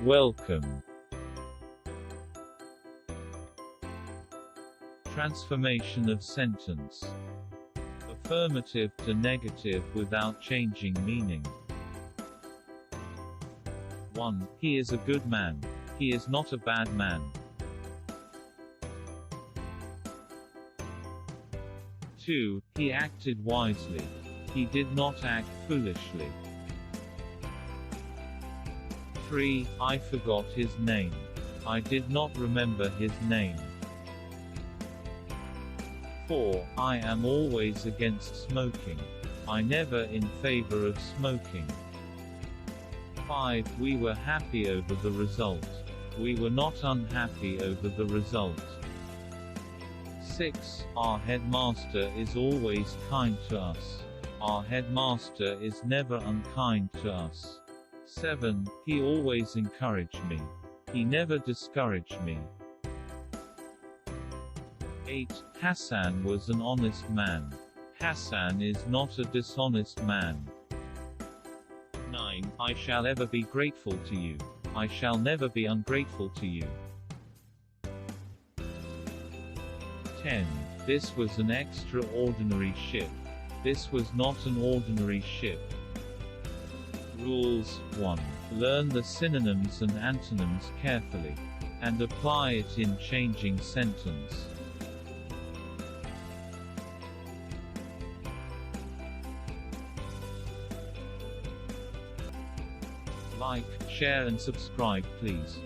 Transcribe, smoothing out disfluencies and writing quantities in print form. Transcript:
Welcome. Transformation of sentence. Affirmative to negative without changing meaning. 1. He is a good man. He is not a bad man. 2. He acted wisely. He did not act foolishly. 3. I forgot his name. I did not remember his name. 4. I am always against smoking. I never in favor of smoking. 5. We were happy over the result. We were not unhappy over the result. 6. Our headmaster is always kind to us. Our headmaster is never unkind to us. 7. He always encouraged me. He never discouraged me. 8. Hassan was an honest man. Hassan is not a dishonest man. 9. I shall ever be grateful to you. I shall never be ungrateful to you. 10. This was an extraordinary ship. This was not an ordinary ship. Rules. 1. Learn the synonyms and antonyms carefully. And apply it in changing sentence. Like, share and subscribe please.